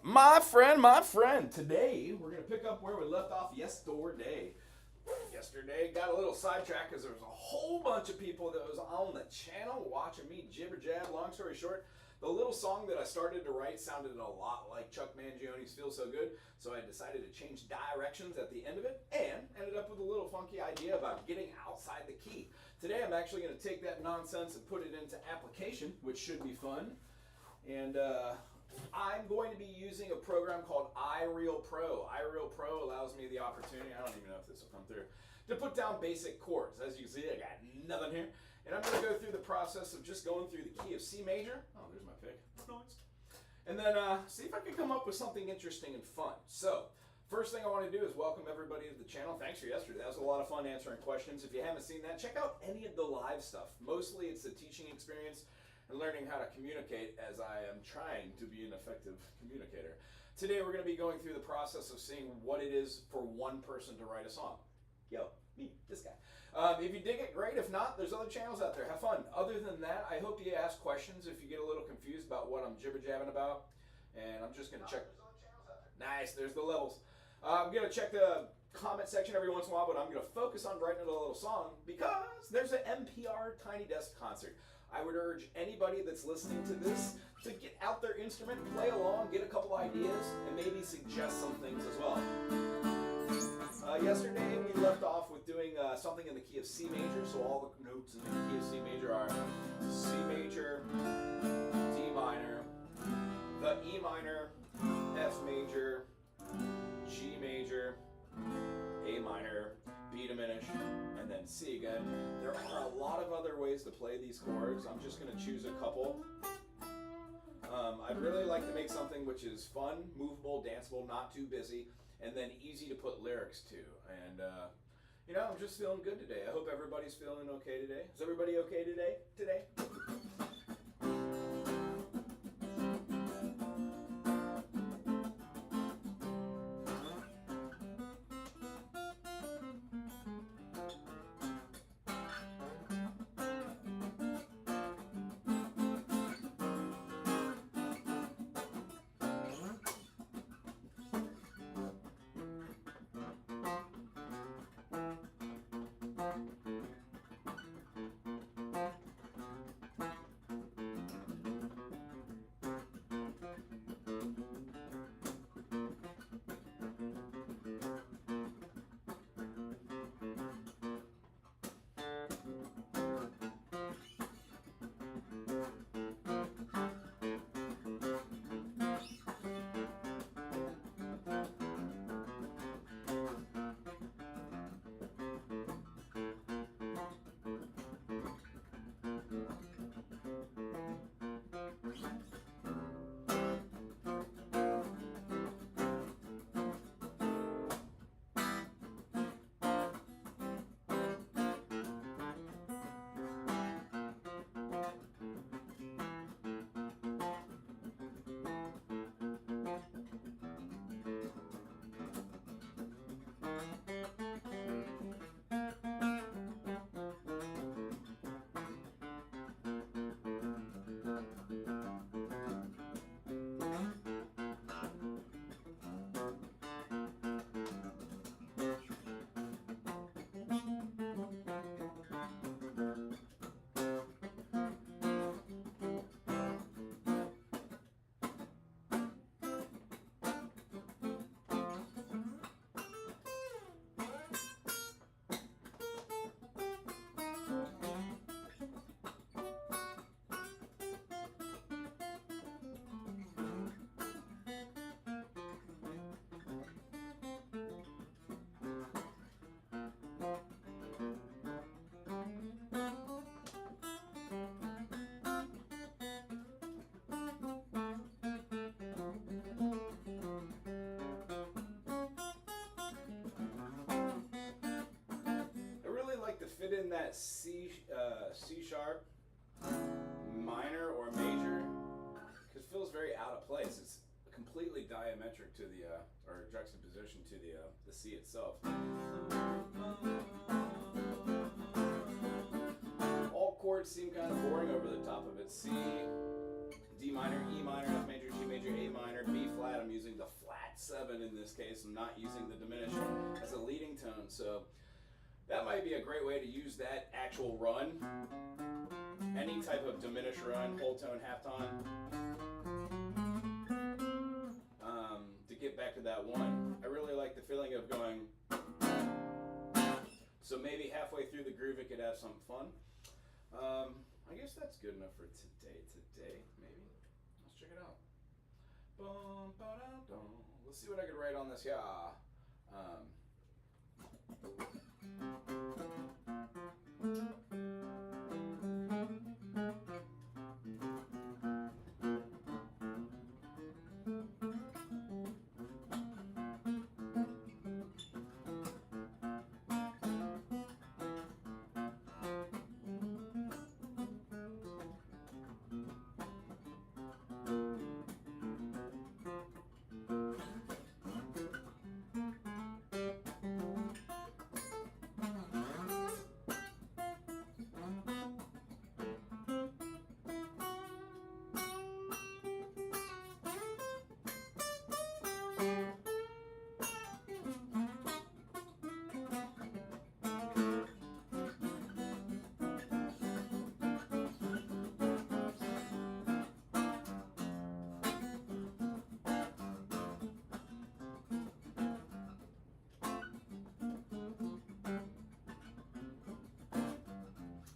My friend. Today we're gonna pick up where we left off yesterday. Yesterday got a little sidetracked because there was a whole bunch of people that was on the channel watching me jibber jab. Long story short, the little song that I started to write sounded a lot like Chuck Mangione's "Feel So Good," so I decided to change directions at the end of it, and ended up with a little funky idea about getting outside the key. Today I'm actually going to take that nonsense and put it into application, which should be fun. And I'm going to be using a program called iReal Pro. iReal Pro allows me the opportunity, I don't even know if this will come through, to put down basic chords. As you can see, I got nothing here. And I'm going to go through the process of just going through the key of C major. Oh, there's my pick. Nice. And then see if I can come up with something interesting and fun. So, first thing I want to do is welcome everybody to the channel. Thanks for yesterday. That was a lot of fun answering questions. If you haven't seen that, check out any of the live stuff. Mostly it's the teaching experience and learning how to communicate, as I am trying to be an effective communicator. Today we're going to be going through the process of seeing what it is for one person to write a song. Yo, me, this guy. If you dig it, great. If not, there's other channels out there. Have fun. Other than that, I hope you ask questions if you get a little confused about what I'm jibber-jabbing about. And I'm just going to check. Nice, there's the levels. I'm going to check the comment section every once in a while, but I'm going to focus on writing a little song because there's an NPR Tiny Desk concert. I would urge anybody that's listening to this to get out their instrument, play along, get a couple ideas, and maybe suggest some things as well. Yesterday we left off with doing something in the key of C major, so all the notes in the key of C major are C major, D minor, the E minor, F major, G major, A minor, B diminished, and then C again. There are a lot of other ways to play these chords. I'm just going to choose a couple. I'd really like to make something which is fun, movable, danceable, not too busy, and then easy to put lyrics to. And you know, I'm just feeling good today. I hope everybody's feeling okay today. Is everybody okay today? Fit in that C sharp minor or major, because it feels very out of place. It's completely diametric to the or juxtaposition to the C itself. All chords seem kind of boring over the top of it. C, D minor, E minor, F major, G I'm using the flat 7 in this case. I'm not using the diminished as a leading tone. So that might be a great way to use that actual run. Any type of diminished run, whole tone, half tone. To get back to that 1, I really like the feeling of going. So maybe halfway through the groove it could have some fun. I guess that's good enough for today, maybe. Let's check it out. Let's see what I could write on this. Yeah.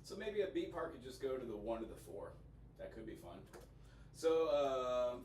So maybe a B part could just go to the 1 to the 4. That could be fun. So,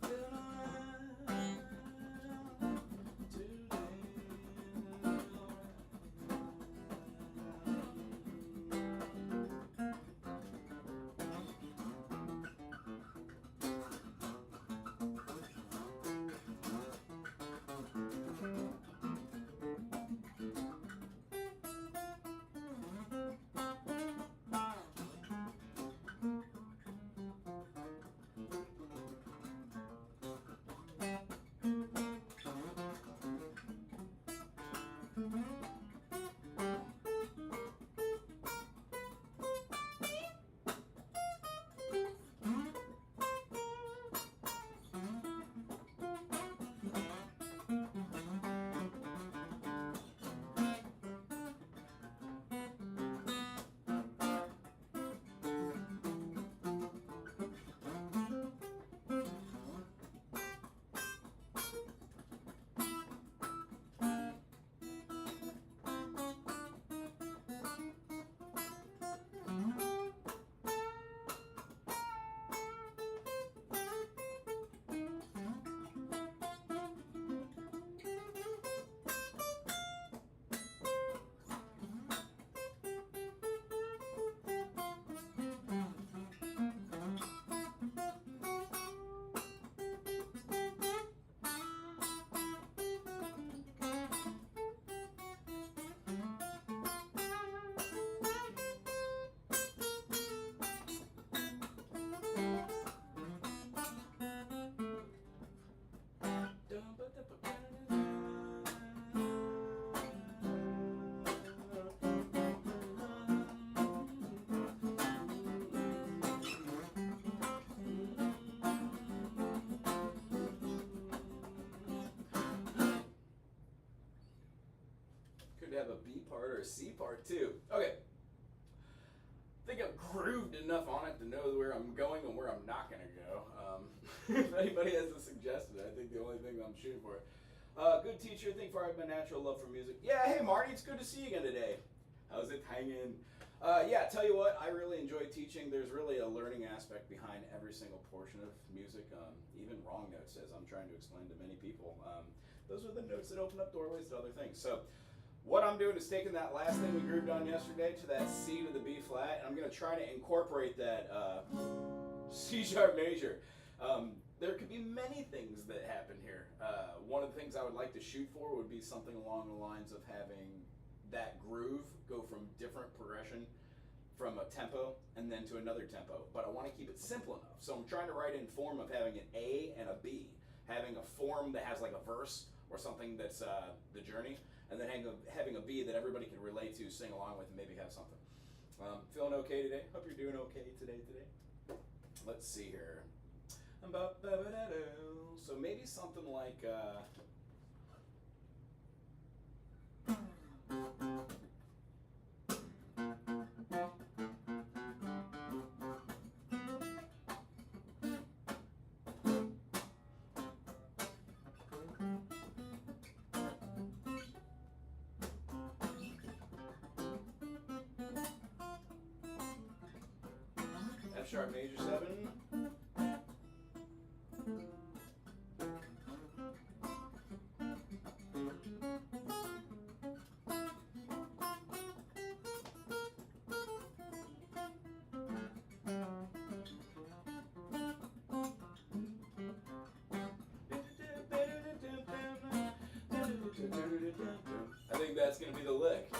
could have a B part or a C part too. Okay. I think I've grooved enough on it to know where I'm going and where I'm not going to go. If anybody has a suggestion, I think the only thing I'm shooting for. Good teacher, think for I have my natural love for music. Yeah, hey Marty, it's good to see you again today. How's it hanging? Yeah, tell you what, I really enjoy teaching. There's really a learning aspect behind every single portion of music, even wrong notes, as I'm trying to explain to many people. Those are the notes that open up doorways to other things. So what I'm doing is taking that last thing we grooved on yesterday to that C to the B flat, and I'm going to try to incorporate that C sharp major. There could be many things that happen here. One of the things I would like to shoot for would be something along the lines of having that groove go from different progression from a tempo and then to another tempo, but I want to keep it simple enough. So I'm trying to write in form of having an A and a B, having a form that has like a verse or something that's the journey, and then having a B that everybody can relate to, sing along with, and maybe have something. Feeling okay today? Hope you're doing okay today. Let's see here. So maybe something like. F sharp major 7. I think that's going to be the lick.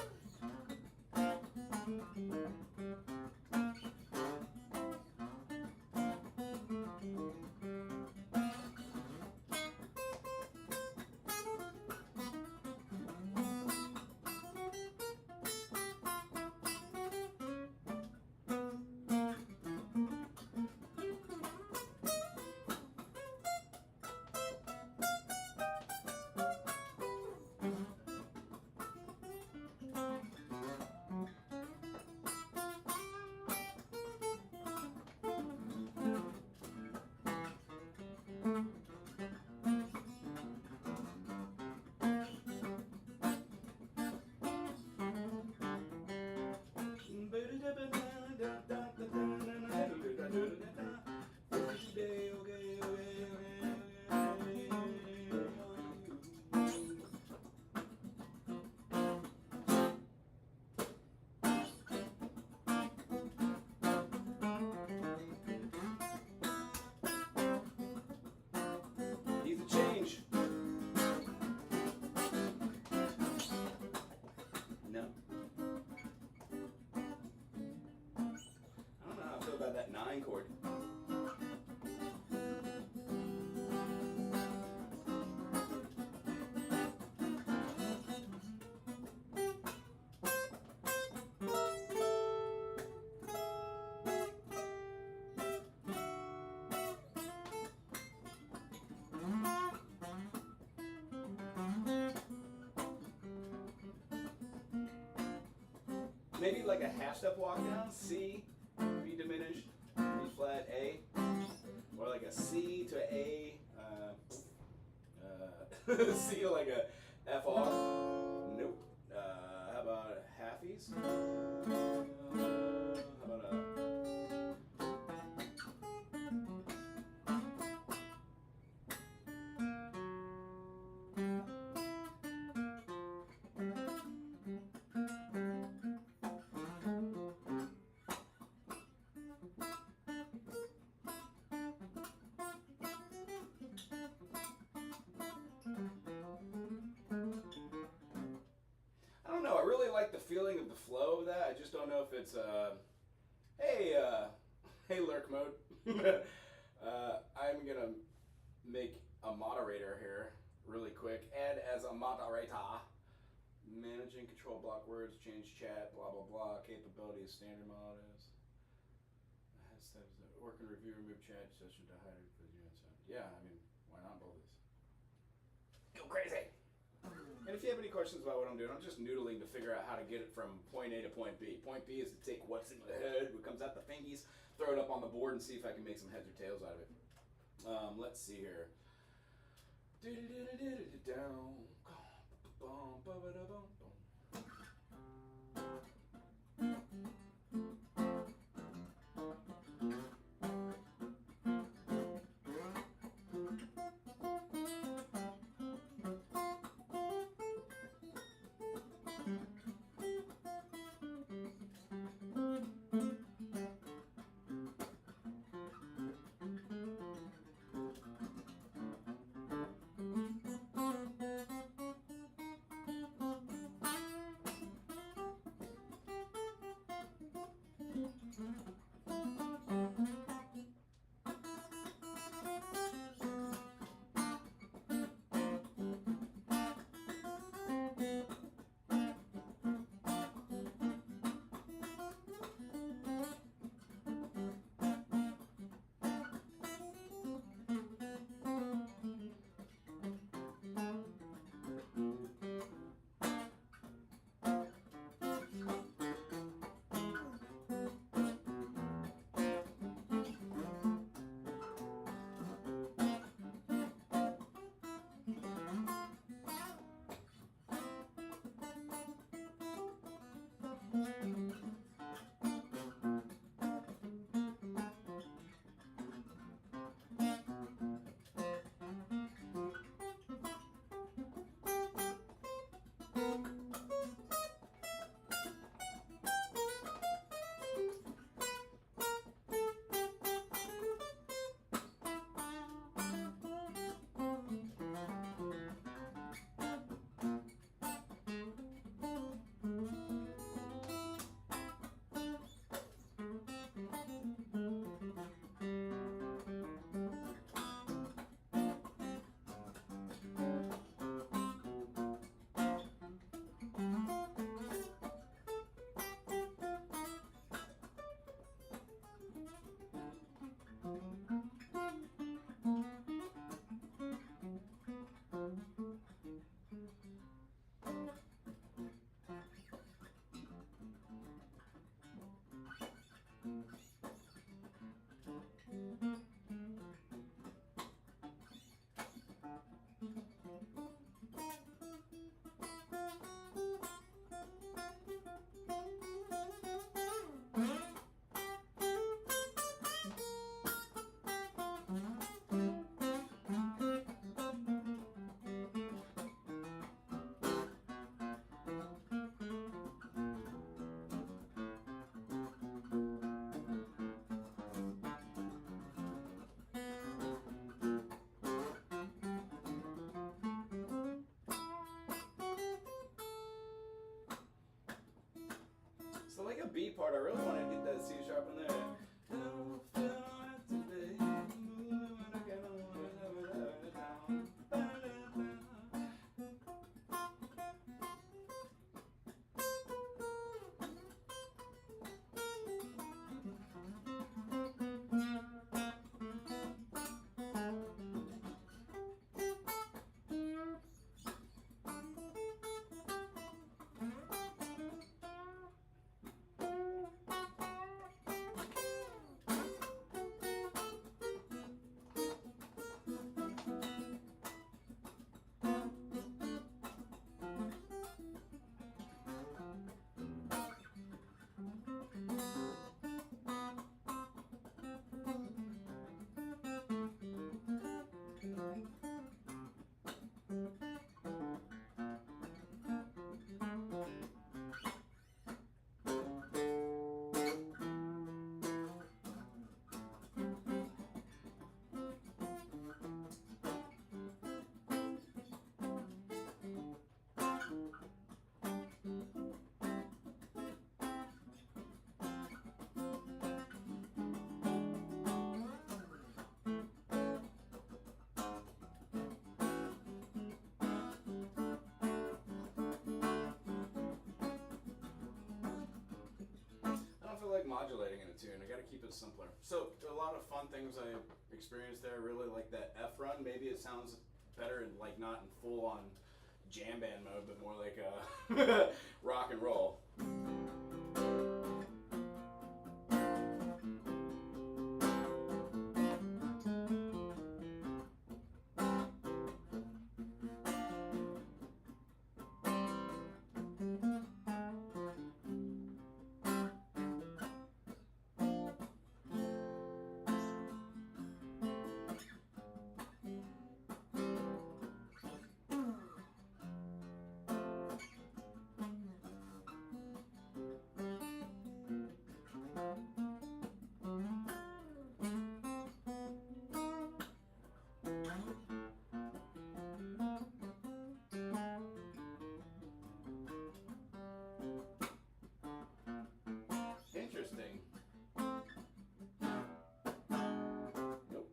Needs a change. No. I don't know how I feel about that 9 chord. Maybe like a half step walk down, C, B diminished, B flat, A, or like a C to A, C to like a F off. Nope. How about halfies? How about a I don't know. I really like the feeling of the flow of that. I just don't know if it's hey lurk mode. I'm gonna make a moderator here really quick. Add as a moderator. Managing control block words, change chat, blah blah blah. Capabilities, standard mode is. Work and review, remove chat session to hide it for the unit sound. Yeah, I mean, why not both of these? Go crazy! And if you have any questions about what I'm doing, I'm just noodling to figure out how to get it from point A to point B. Point B is to take what's in the head, what comes out the fingies, throw it up on the board and see if I can make some heads or tails out of it. Let's see here. So like a B part, I really want to get that C sharp in there. Like modulating in a tune. I got to keep it simpler. So a lot of fun things I experienced there. Really like that F run. Maybe it sounds better in like not in full on jam band mode, but more like a rock and roll. Interesting. Nope.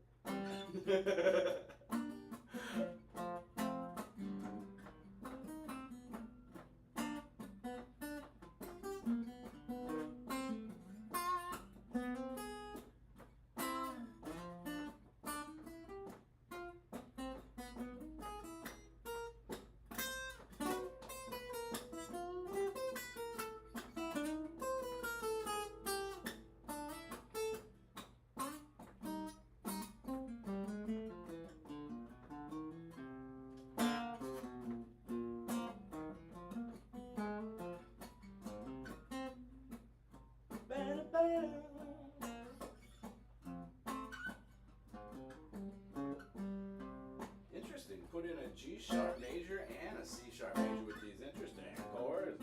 Interesting. Put in a G sharp major and a C sharp major with these interesting chords.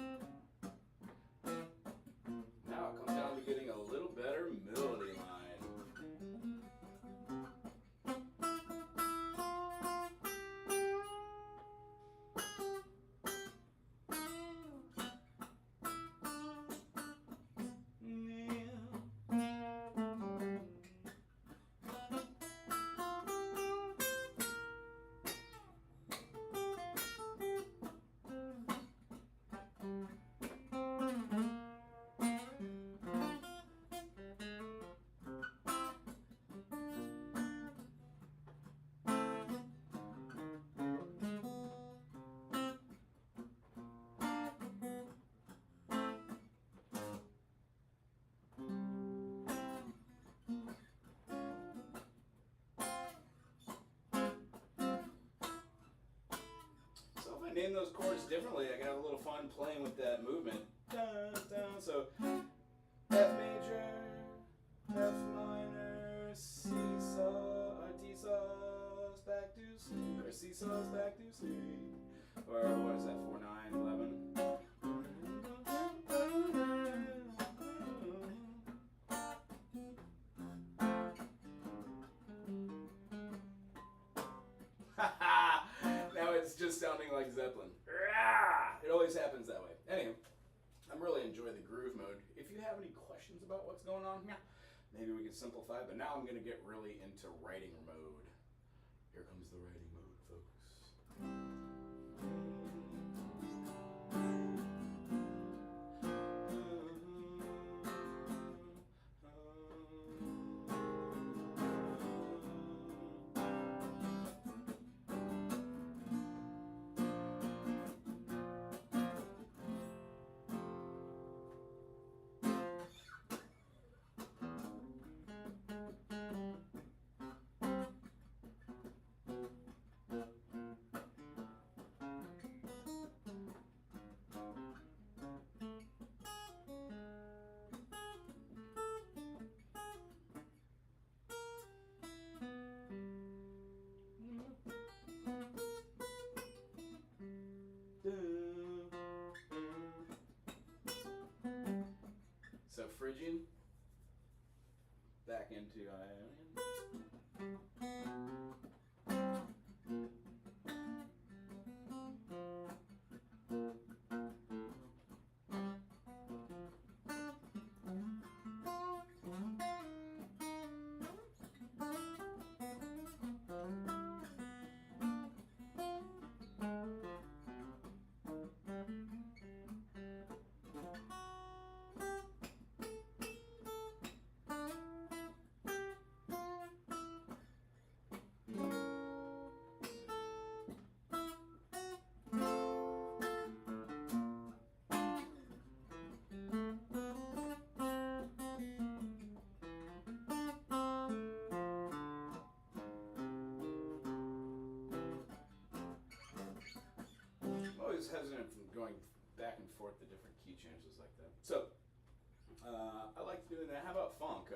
Now it comes down to getting a little better melody line. I name those chords differently, I can have a little fun playing with that movement. Dun, dun. So F major, F minor, C saws, or D saws back to C, or C saws back to C, or what is that? 4, 9, 11. Now it's just sounding like Zeppelin. It always happens that way. Anyway, I'm really enjoying the groove mode. If you have any questions about what's going on here, maybe we can simplify, but now I'm going to get really into writing mode. Here comes the writing mode, folks. So Phrygian, back into Ionian. Hesitant from going back and forth to different key changes like that. So, I like doing that. How about funk?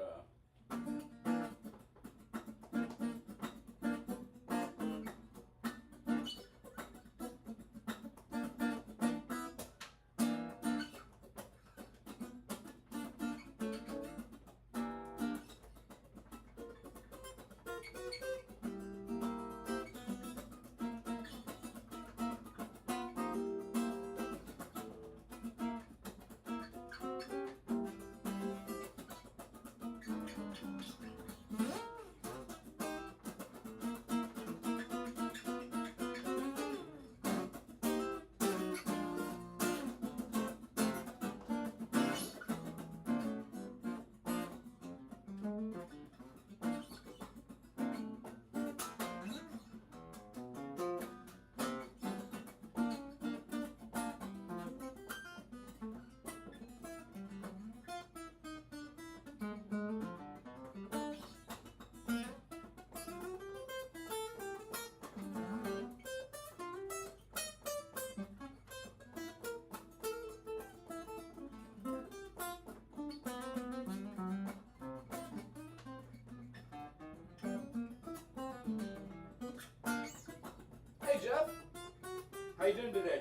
How you doing today?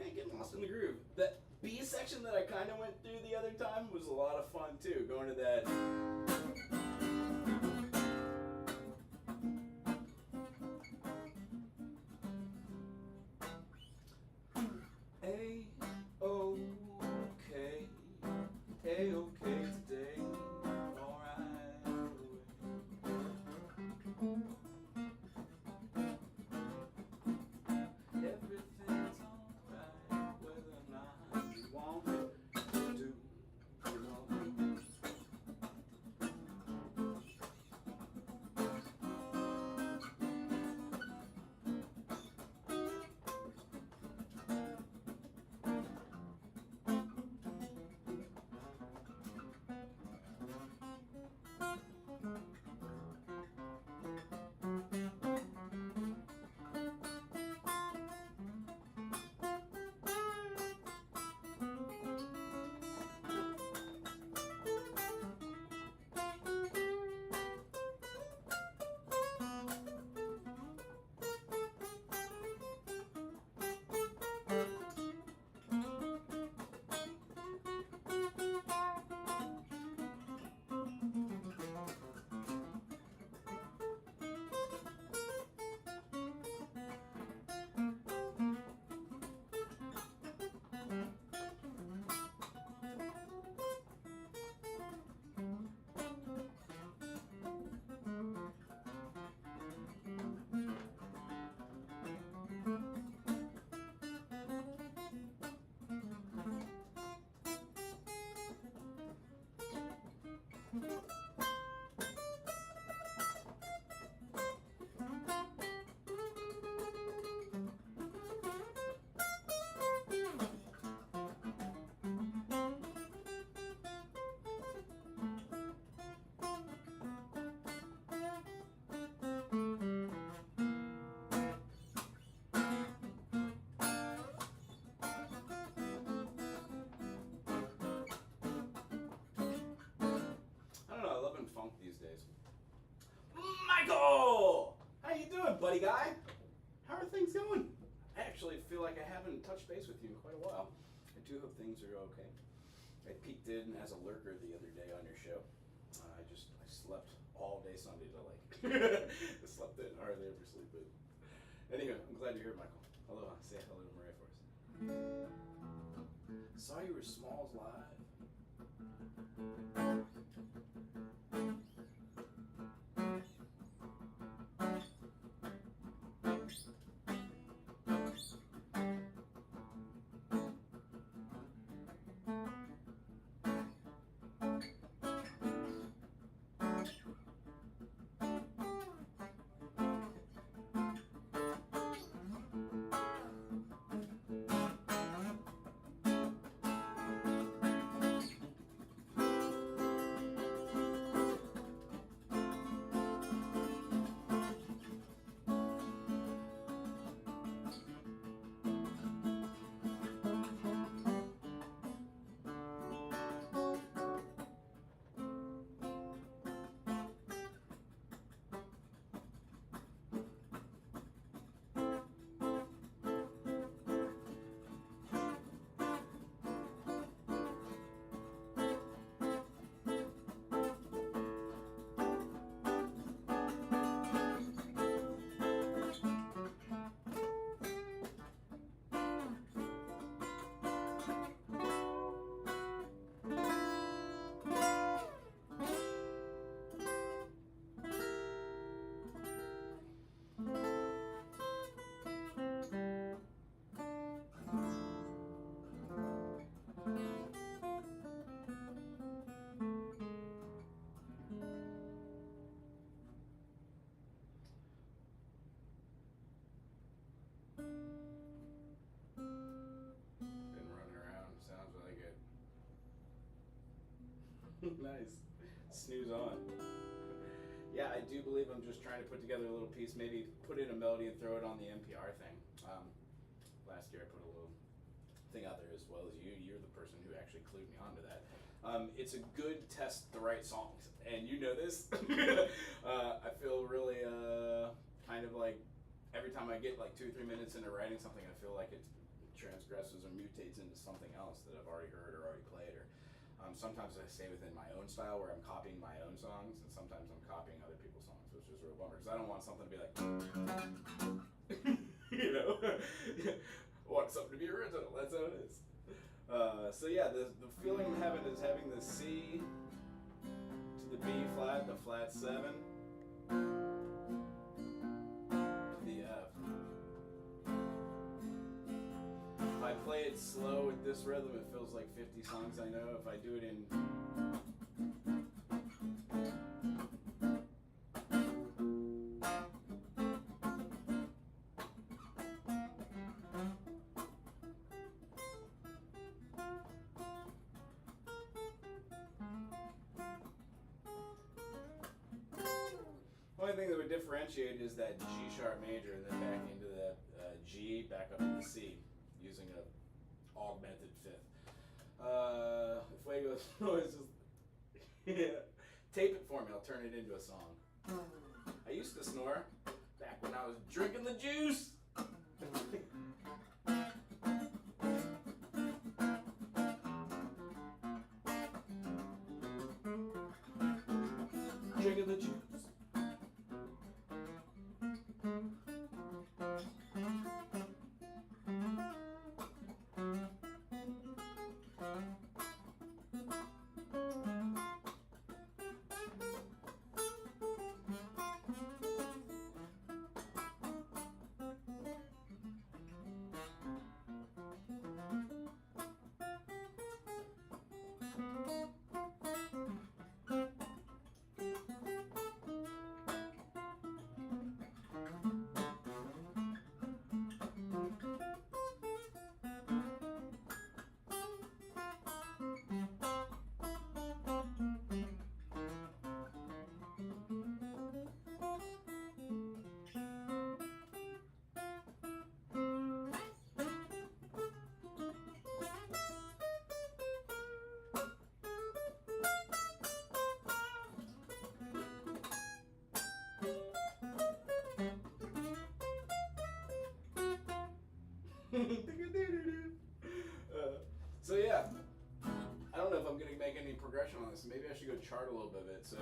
Hey, getting lost in the groove. That B section that I kind of went through the other time was a lot of fun too. Going to that. A-okay, A-okay today, alright. Everything's alright, whether or not you want it to do, you know. Funk these days. Michael! How you doing, buddy guy? How are things going? I actually feel like I haven't touched base with you in quite a while. I do hope things are okay. I peeked in as a lurker the other day on your show. I slept all day Sunday to like, I slept in, hardly ever sleep in. Anyway, I'm glad you're here, Michael. Aloha, say hello to Maria for us. Saw you were Smalls live. Nice. Snooze on. Yeah, I do believe I'm just trying to put together a little piece, maybe put in a melody and throw it on the NPR thing. Last year I put a little thing out there as well as you. You're the person who actually clued me onto that. It's a good test the right songs, and you know this. I feel really kind of like every time I get like 2 or 3 minutes into writing something, I feel like it transgresses or mutates into something else that I've already heard or already played. Or sometimes I stay within my own style where I'm copying my own songs, and sometimes I'm copying other people's songs, which is a real bummer because I don't want something to be like, you know, I want something to be original. That's how it is. So yeah, the feeling I'm having is having the C to the B flat, the flat 7, to the F. If I play it slow with this rhythm, it feels like 50 songs I know. If I do it in only thing that would differentiate is that G sharp major and then back into the G, back up to the C, using a augmented fifth. If Wago is just tape it for me, I'll turn it into a song. I used to snore back when I was drinking the juice. Drinking the juice. So yeah, I don't know if I'm gonna make any progression on this. Maybe I should go chart a little bit of it. So.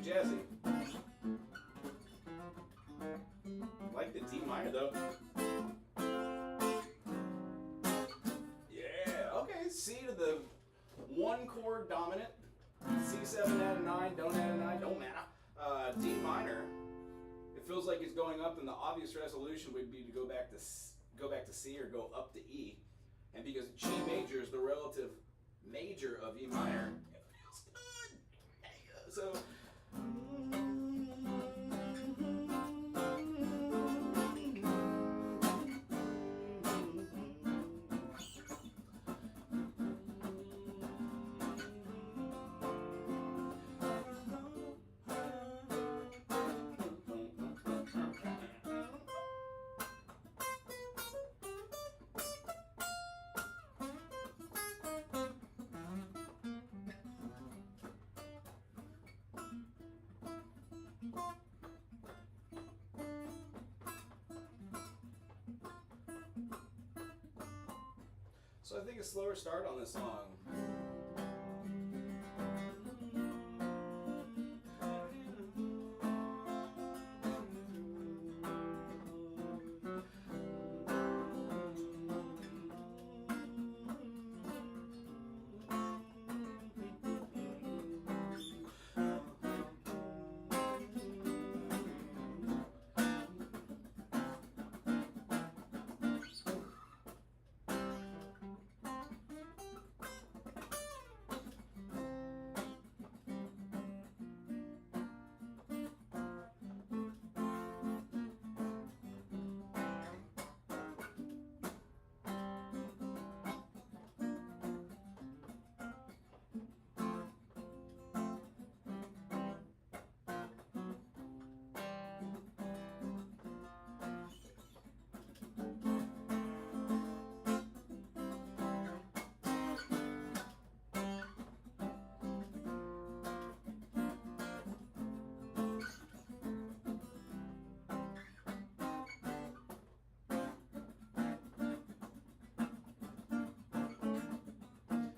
Jazzy. Like the D minor though. Yeah, okay, C to the 1 chord dominant. C7 add a 9, don't add a 9, don't matter. D minor. It feels like it's going up, and the obvious resolution would be to go back to C or go up to E. And because G major is the relative major of E minor, it feels good. So. So I think a slower start on this song.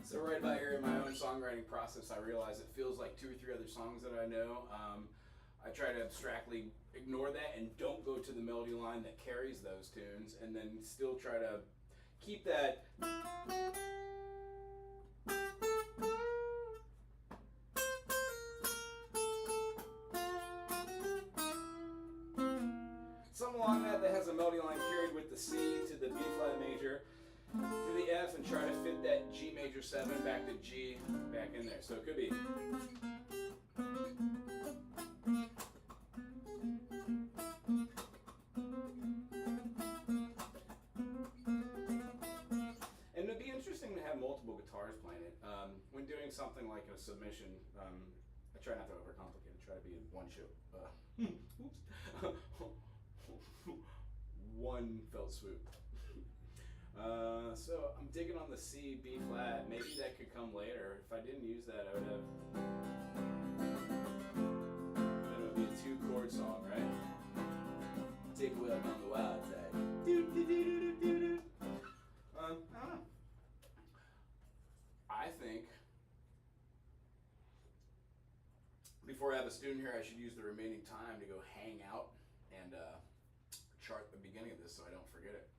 So right about here in my own songwriting process, I realize it feels like 2 or 3 other songs that I know. I try to abstractly ignore that and don't go to the melody line that carries those tunes, and then still try to keep that. Something along that has a melody line carried with the C to the B flat major to the F, and try to fit that G major 7 back to G back in there. So it could be. And it'd be interesting to have multiple guitars playing it. When doing something like a submission, I try not to overcomplicate it, try to be in one show. One fell swoop. So I'm digging on the C, B flat. Maybe that could come later. If I didn't use that, I would have. Then it would be a 2-chord song, right? Take a walk on the wild side. I don't know. I think before I have a student here, I should use the remaining time to go hang out and chart the beginning of this so I don't forget it.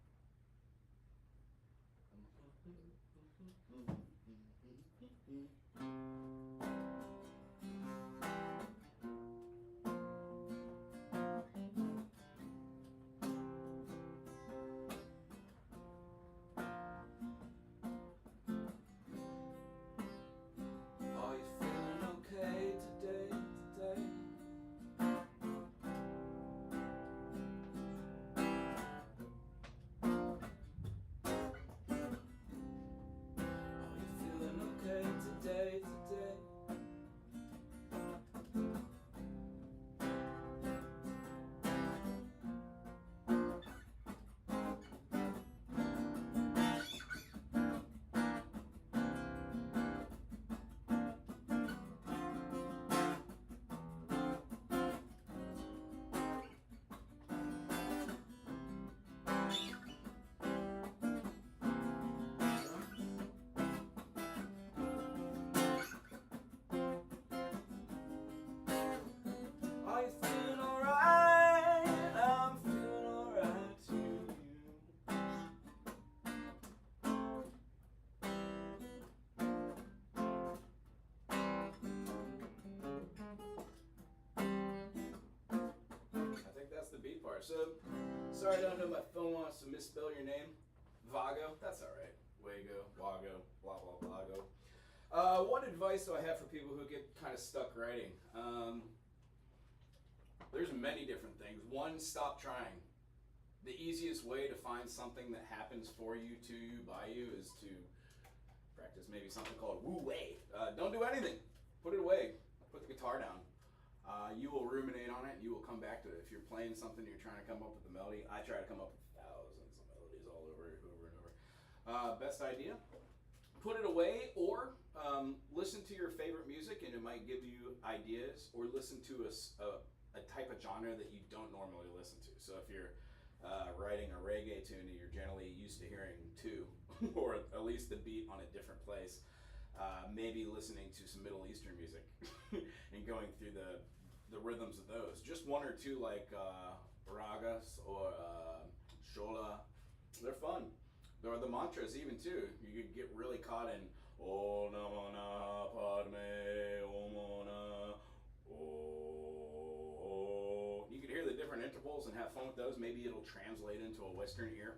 Are you feeling okay today? Today. Are you feeling alright? I'm feeling alright too. I think that's the beat part. So, sorry I don't know, my phone wants to misspell your name. Wago, that's alright. Wago, Wago, blah blah blah go. What advice do I have for people who get kind of stuck writing? There's many different things. One, stop trying. The easiest way to find something that happens for you, to you, by you, is to practice maybe something called Wu Wei. Don't do anything. Put it away. Put the guitar down. You will ruminate on it, and you will come back to it. If you're playing something, you're trying to come up with a melody. I try to come up with thousands of melodies all over and over. Best idea? Put it away, or listen to your favorite music, and it might give you ideas, or listen to a type of genre that you don't normally listen to. So if you're writing a reggae tune and you're generally used to hearing two, or at least the beat on a different place, maybe listening to some Middle Eastern music and going through the rhythms of those. Just one or two like ragas or shola. They're fun. There are the mantras even too. You could get really caught in Om Namah Padme Om Namah Oh. You could hear the different intervals and have fun with those. Maybe it'll translate into a Western ear.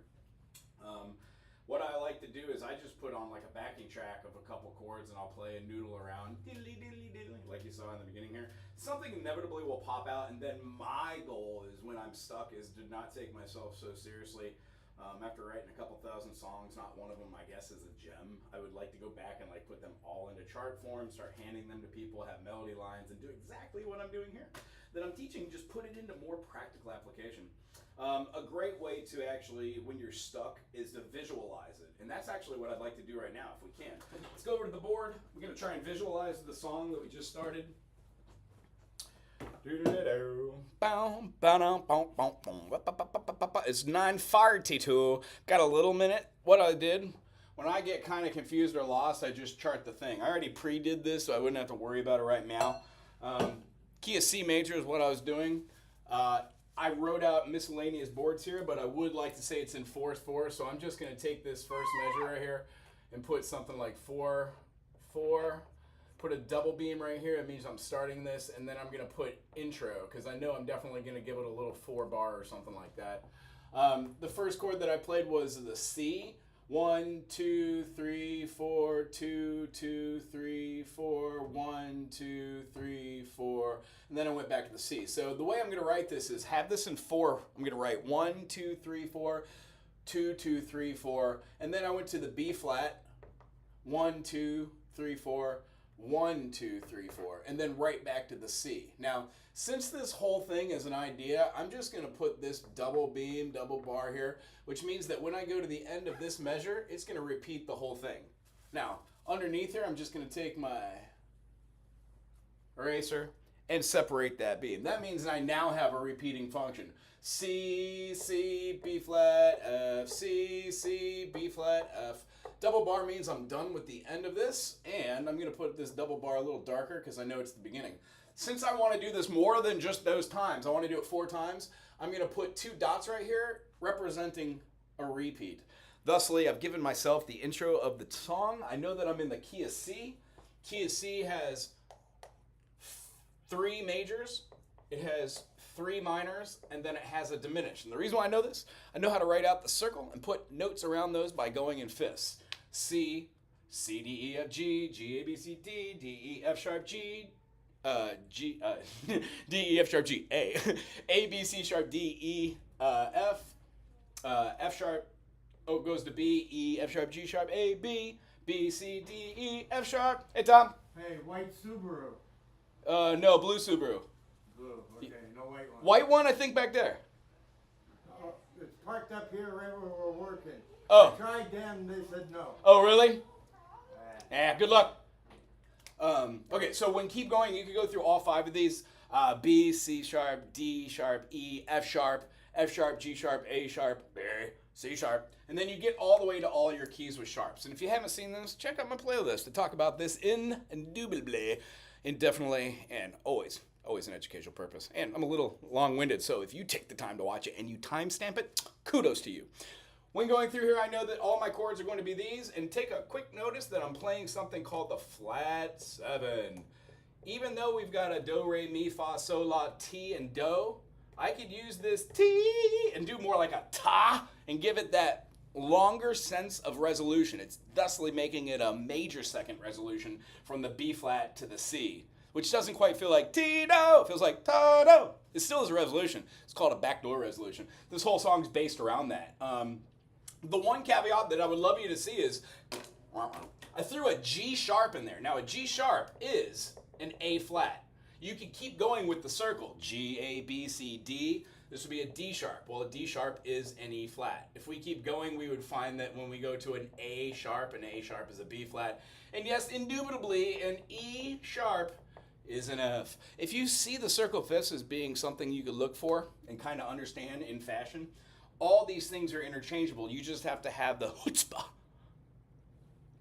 What I like to do is I just put on like a backing track of a couple chords and I'll play and noodle around, diddly diddly diddly, like you saw in the beginning here. Something inevitably will pop out, and then my goal is when I'm stuck is to not take myself so seriously. After writing a couple thousand songs, not one of them I guess is a gem. I would like to go back and like put them all into chart form, start handing them to people, have melody lines, and do exactly what I'm doing here that I'm teaching, just put it into more practical application. A great way to actually, when you're stuck, is to visualize it. And that's actually what I'd like to do right now, if we can. Let's go over to the board. We're going to try and visualize the song that we just started. It's 9:42. Got a little minute. What I did, when I get kind of confused or lost, I just chart the thing. I already pre-did this, so I wouldn't have to worry about it right now. Key of C major is what I was doing. I wrote out miscellaneous boards here, but I would like to say it's in 4/4, so I'm just going to take this first measure right here and put something like 4/4. Put a double beam right here. It means I'm starting this, and then I'm going to put intro, because I know I'm definitely going to give it a little 4-bar or something like that. The first chord that I played was the C. 1, 2, 3, 4, 2, 2, 3, 4, 1, 2, 3, 4, and then I went back to the C. So the way I'm going to write this is have this in 4. I'm going to write 1, 2, 3, 4, 2, 2, 3, 4, and then I went to the B flat, 1, 2, 3, 4, 1, 2, 3, 4, and then right back to the C. Now, since this whole thing is an idea, I'm just going to put this double beam, double bar here, which means that when I go to the end of this measure, it's going to repeat the whole thing. Now, underneath here, I'm just going to take my eraser and separate that beam. That means I now have a repeating function. C, C, B flat, F, C, C, B flat, F. Double bar means I'm done with the end of this, and I'm going to put this double bar a little darker because I know it's the beginning. Since I want to do this more than just those times, I want to do it 4 times, I'm going to put 2 dots right here representing a repeat. Thusly, I've given myself the intro of the song. I know that I'm in the key of C. Key of C has 3 majors, it has 3 minors, and then it has a diminished. And the reason why I know this, I know how to write out the circle and put notes around those by going in fifths. C, C, D, E, F, G, G, A, B, C, D, D, E, F sharp, G, D, E, F sharp, G, A, A, B, C sharp, D, E, F, F sharp, O goes to B, E, F sharp, G sharp, A, B, B, C, D, E, F sharp. Hey, Tom. Hey, white Subaru. No, blue Subaru. Blue, okay, no white one. White one, I think back there. It's parked up here right where we're working. Oh. I tried them, they said no. Oh, really? Good luck. Okay, so when keep going, you can go through all 5 of these. B, C sharp, D sharp, E, F sharp, G sharp, A sharp, C sharp. And then you get all the way to all your keys with sharps. And if you haven't seen this, check out my playlist to talk about this indubitably, indefinitely, and always an educational purpose. And I'm a little long-winded, so if you take the time to watch it and you timestamp it, kudos to you. When going through here, I know that all my chords are going to be these, and take a quick notice that I'm playing something called the flat 7. Even though we've got a do, re, mi, fa, sol, la, ti, and do, I could use this ti and do more like a ta and give it that longer sense of resolution. It's thusly making it a major second resolution from the B flat to the C, which doesn't quite feel like Ti-do, it feels like Ta-do. It still is a resolution. It's called a backdoor resolution. This whole song's based around that. The one caveat that I would love you to see is I threw a G sharp in there. Now a G sharp is an A flat. You can keep going with the circle. G, A, B, C, D. This would be a D sharp. Well, a D sharp is an E flat. If we keep going, we would find that when we go to an A sharp is a B flat. And yes, indubitably, an E sharp is an F. If you see the circle fifths as being something you could look for and kind of understand in fashion, all these things are interchangeable. You just have to have the chutzpah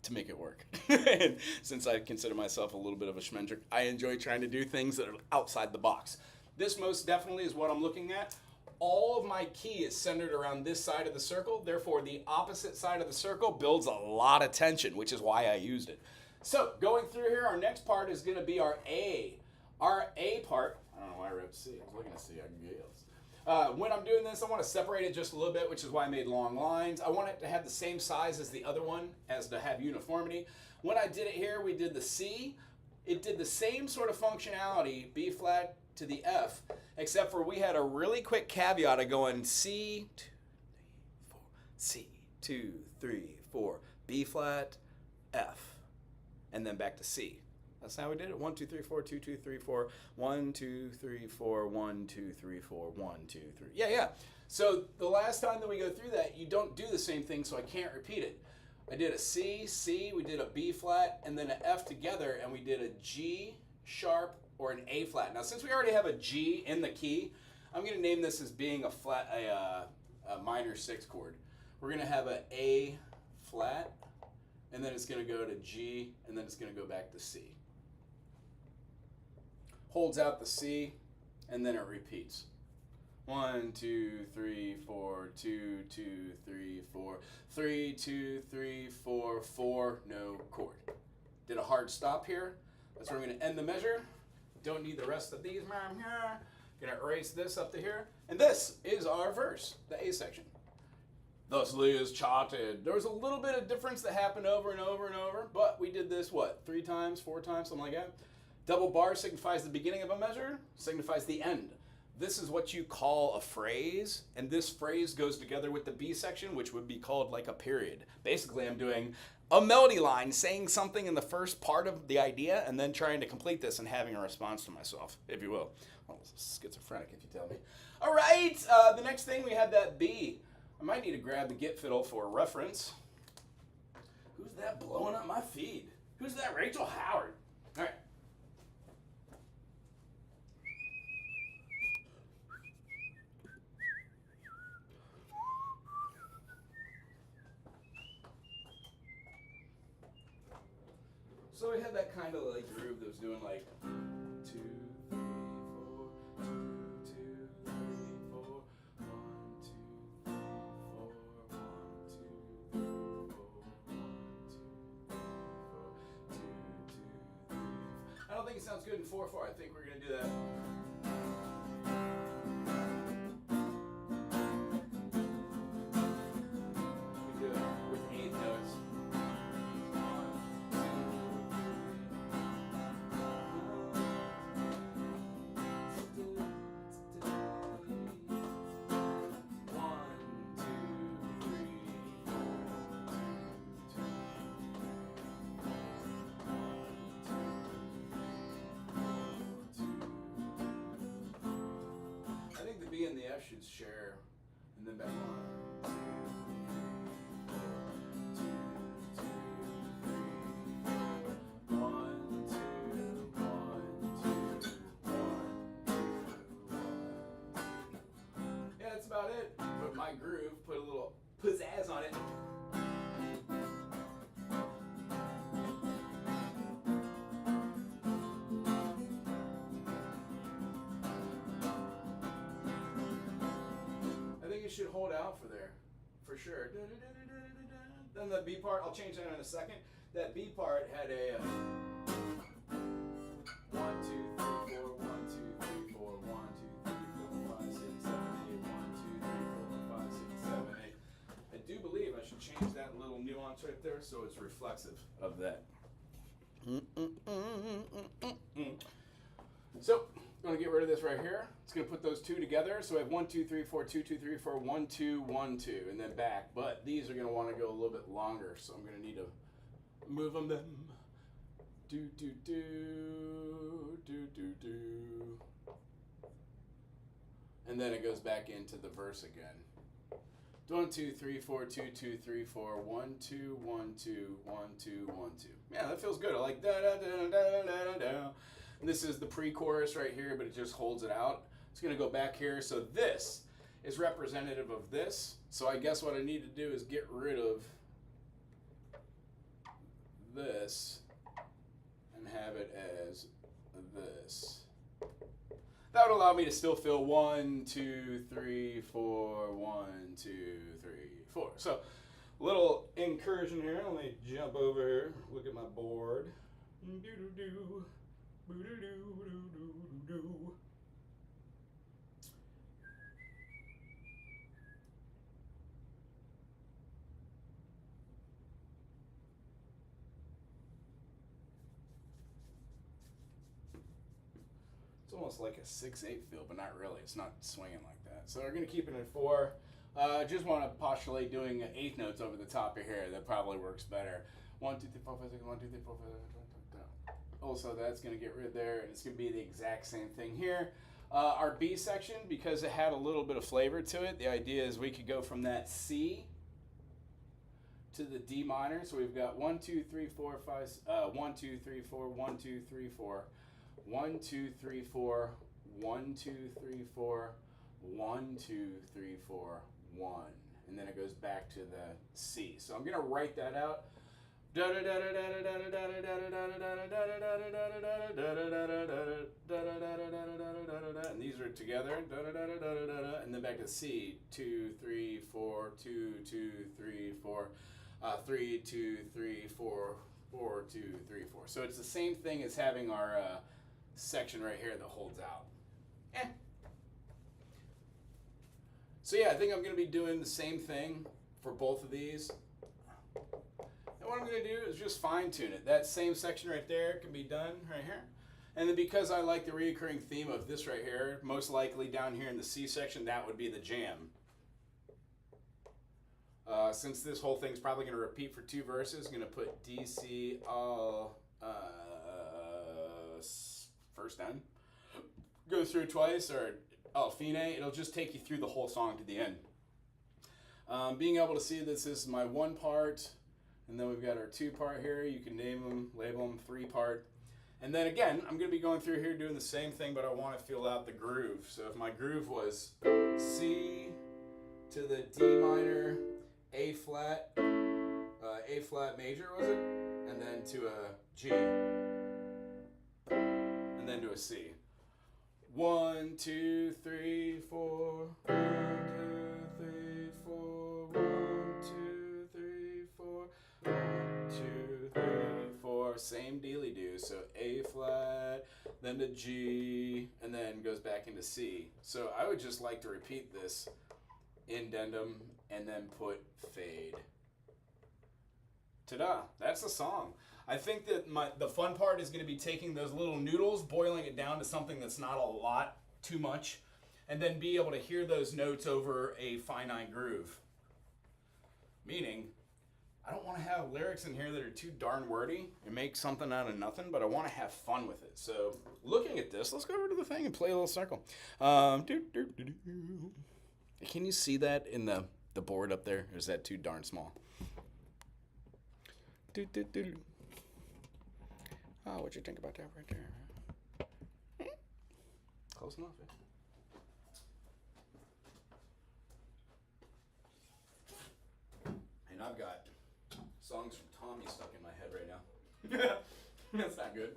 to make it work. And since I consider myself a little bit of a schmendrick, I enjoy trying to do things that are outside the box. This most definitely is what I'm looking at. All of my key is centered around this side of the circle. Therefore, the opposite side of the circle builds a lot of tension, which is why I used it. So, going through here, our next part is going to be our A. Our A part, I don't know why I wrote C. I was looking to see, I guess. When I'm doing this, I want to separate it just a little bit, which is why I made long lines. I want it to have the same size as the other one, as to have uniformity. When I did it here, we did the C. It did the same sort of functionality, B flat to the F, except for we had a really quick caveat of going C, 2, 3, 4, C, 2, 3, 4, B flat, F, and then back to C. That's how we did it. 1, 2, 3, 4, 2, 2, 3, 4, 1, 2, 3, 4, 1, 2, 3, 4, 1, 2, 3. Yeah. So the last time that we go through that, you don't do the same thing, so I can't repeat it. I did a C, C, we did a B flat, and then an F together, and we did a G sharp or an A flat. Now, since we already have a G in the key, I'm going to name this as being a minor 6 chord. We're going to have an A flat, and then it's going to go to G, and then it's going to go back to C. Holds out the C, and then it repeats. 1, 2, 3, 4, 2, 2, 3, 4, 3, 2, 3, 4, 4, no chord. Did a hard stop here. That's where I'm going to end the measure. Don't need the rest of these. Gonna erase this up to here. And this is our verse, the A section. Thusly is charted. There was a little bit of difference that happened over and over and over, but we did this, 3 times, 4 times, something like that. Double bar signifies the beginning of a measure, signifies the end. This is what you call a phrase, and this phrase goes together with the B section, which would be called like a period. Basically, I'm doing a melody line, saying something in the first part of the idea, and then trying to complete this and having a response to myself, if you will. Well, schizophrenic, if you tell me. All right, the next thing, we have that B. I might need to grab the Git fiddle for a reference. Who's that blowing up my feed? Who's that? Rachel Howard. All right. So we had that kind of like groove that was doing like 2, 3, 4, 2, 2, 3, 4, 1, 2, 3, 4, 1, 2, 3, 4, 1, 2, 3, 4, 2, 2, 3. I don't think it sounds good in 4/4. I think we're gonna do that. We do it with 8 notes. I think the B and the F should share, and then back on. 2, 2, 3, 4, 1, 2, 1, 2, 1, 2. Yeah, that's about it. But my groove, put a little pizzazz on it. Should hold out for there, for sure. Then the B part, I'll change that in a second. That B part had a 1, 2, 3, 4, 1, 2, 3, 4, 1, 2, 3, 4, 5, 6, 7, 8, 1, 2, 3, 4, 5, 6, 7, 8. I do believe I should change that little nuance right there so it's reflexive of that. So, I'm going to get rid of this right here. It's going to put those 2 together. So we have 1, 2, 3, 4, 2, 2, 3, 4, 1, 2, 1, 2, and then back. But these are going to want to go a little bit longer, so I'm going to need to move them. Do, do, do, do, do, do. And then it goes back into the verse again. 1, 2, 3, 4, 2, 2, 3, 4, 1, 2, 1, 2, 1, 2, 1, 2. Yeah, that feels good. I like da da da da da da da. And this is the pre-chorus right here, but it just holds it out. It's going to go back here. So this is representative of this. So I guess what I need to do is get rid of this and have it as this. That would allow me to still feel 1, 2, 3, 4, 1, 2, 3, 4. So a little incursion here. Let me jump over here. Look at my board. Do-do-do. Boo-do-do-do-do-do-do. It's almost like a 6/8 feel, but not really. It's not swinging like that. So we're going to keep it in 4. Just want to postulate doing 8th notes over the top of here. That probably works better. 1, 2, 3, 4, 5, 6, 1, 2, 3, 4, 5, 6, 1, 2, 3. Also, that's going to get rid there, and it's going to be the exact same thing here. Our B section, because it had a little bit of flavor to it, the idea is we could go from that C to the D minor. So we've got 1, 2, 3, 4, 5, 1, 2, 3, 4, 1, 2, 3, 4, 1, 2, 3, 4, 1, 2, 3, 4, 1, 2, 3, 4, 1. And then it goes back to the C. So I'm going to write that out. And these are together. And then back to C. 2, 3, 4, 2, 2, 3, 4, 3, 2, 3, 4, 4, 2, 3, 4. So it's the same thing as having our section right here that holds out. So yeah, I think I'm going to be doing the same thing for both of these. And what I'm going to do is just fine tune it. That same section right there can be done right here. And then because I like the recurring theme of this right here, most likely down here in the C section, that would be the jam. Since this whole thing's probably going to repeat for 2 verses, I'm going to put D, C, all first down. Go through twice, or fine. It'll just take you through the whole song to the end. Being able to see this is my 1 part, and then we've got our 2 part here. You can name them, label them, 3 part. And then again, I'm going to be going through here doing the same thing, but I want to feel out the groove. So if my groove was C to the D minor, A flat major was it? And then to a G. And then to a C. 1, 2, 3, 4. 1, 2, 3, 4. 1, 2, 3, 4. 1, 2, 3, 4. Same dealy do. So A flat, then to G, and then goes back into C. So I would just like to repeat this indendum and then put fade. Ta-da! That's the song. I think that the fun part is going to be taking those little noodles, boiling it down to something that's not a lot, too much, and then be able to hear those notes over a finite groove. Meaning, I don't want to have lyrics in here that are too darn wordy and make something out of nothing, but I want to have fun with it. So, looking at this, let's go over to the thing and play a little circle. Can you see that in the board up there? Or is that too darn small? Oh, what'd you think about that right there? Close enough. And I've got songs from Tommy stuck in my head right now. That's not good.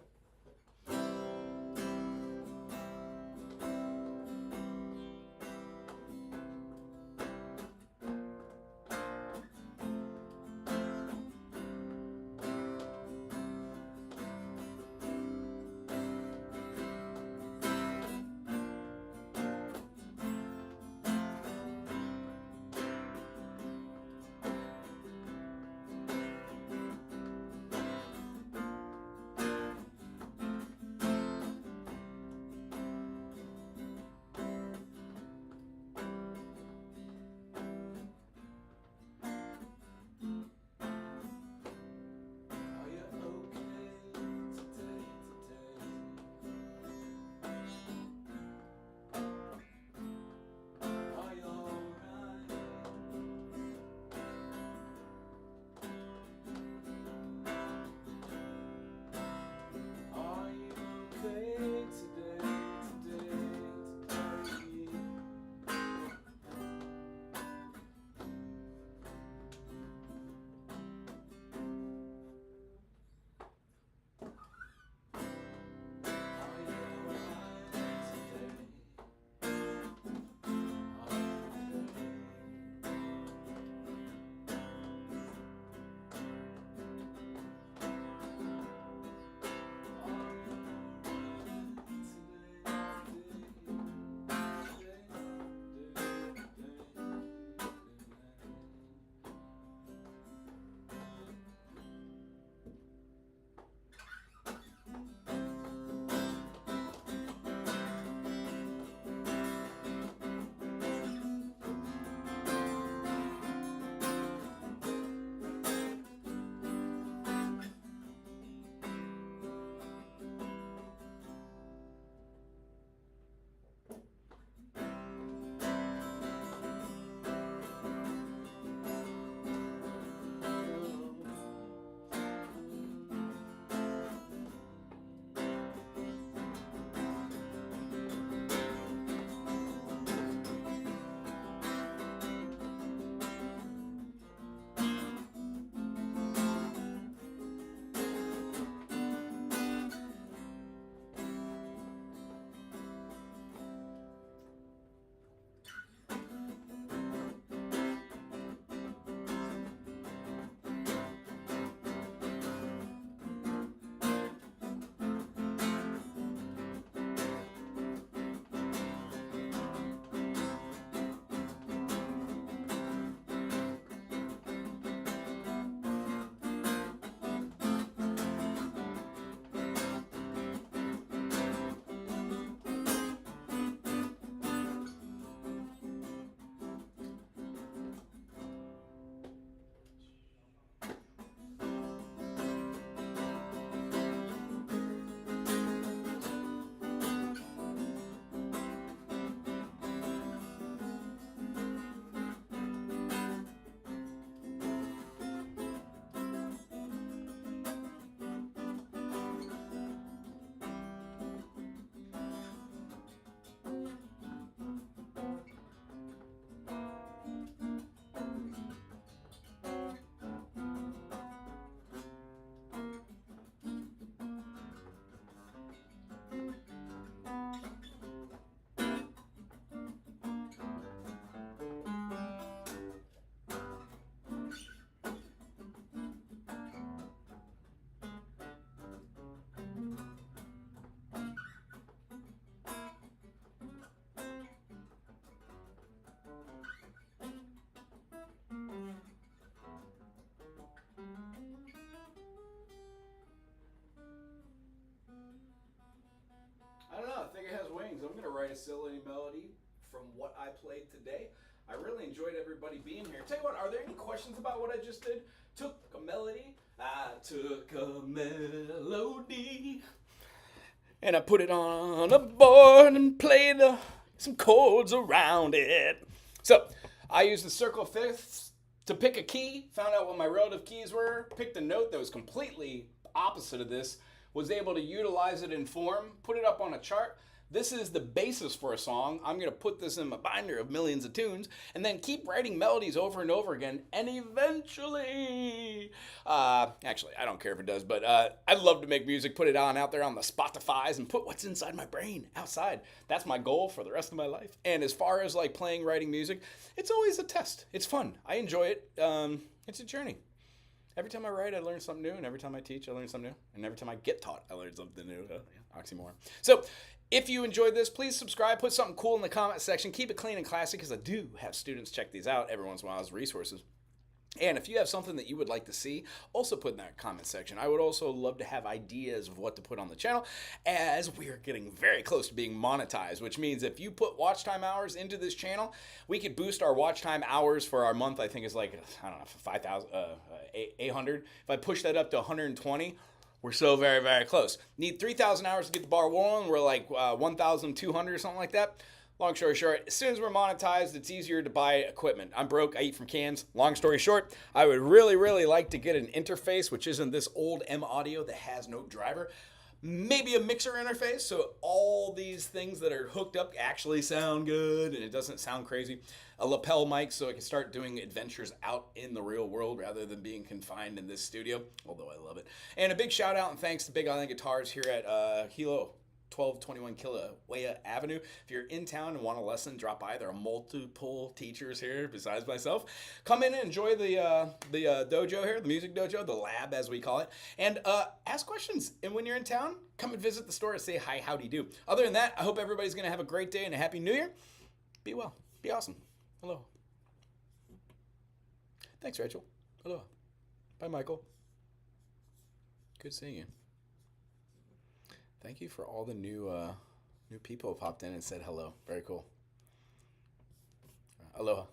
I don't know. I think it has wings. I'm going to write a silly melody from what I played today. I really enjoyed everybody being here. Tell you what, are there any questions about what I just did? Took a melody. I took a melody and I put it on a board and played some chords around it. So I used the circle of fifths to pick a key, found out what my relative keys were, picked a note that was completely opposite of this, was able to utilize it in form, put it up on a chart. This is the basis for a song. I'm going to put this in my binder of millions of tunes and then keep writing melodies over and over again. And eventually, actually, I don't care if it does, but I'd love to make music, put it on out there on the Spotifys and put what's inside my brain outside. That's my goal for the rest of my life. And as far as like playing, writing music, it's always a test. It's fun. I enjoy it. It's a journey. Every time I write, I learn something new, and every time I teach, I learn something new, and every time I get taught, I learn something new. Oxymoron. So, if you enjoyed this, please subscribe, put something cool in the comment section, keep it clean and classy, because I do have students check these out every once in a while as resources. And if you have something that you would like to see, also put in that comment section. I would also love to have ideas of what to put on the channel, as we are getting very close to being monetized, which means if you put watch time hours into this channel, we could boost our watch time hours for our month. I think is like, I don't know, 5,000, 800. If I push that up to 120, we're so very, very close. Need 3,000 hours to get the bar rolling. We're like 1,200 or something like that. Long story short, as soon as we're monetized, it's easier to buy equipment. I'm broke. I eat from cans. Long story short, I would really, really like to get an interface, which isn't this old M audio that has no driver. maybe a mixer interface, so all these things that are hooked up actually sound good and it doesn't sound crazy. A lapel mic so I can start doing adventures out in the real world rather than being confined in this studio, although I love it. And a big shout out and thanks to Big Island Guitars here at Hilo, 1221 Kilauea Avenue. If you're in town and want a lesson, drop by. There are multiple teachers here besides myself. Come in and enjoy the dojo here, the music dojo, the lab as we call it, and ask questions. And when you're in town, come and visit the store and say hi, howdy do. Other than that, I hope everybody's going to have a great day and a happy new year. Be well. Be awesome. Hello. Thanks, Rachel. Hello. Bye, Michael. Good seeing you. Thank you for all the new people who popped in and said hello. Very cool. Aloha.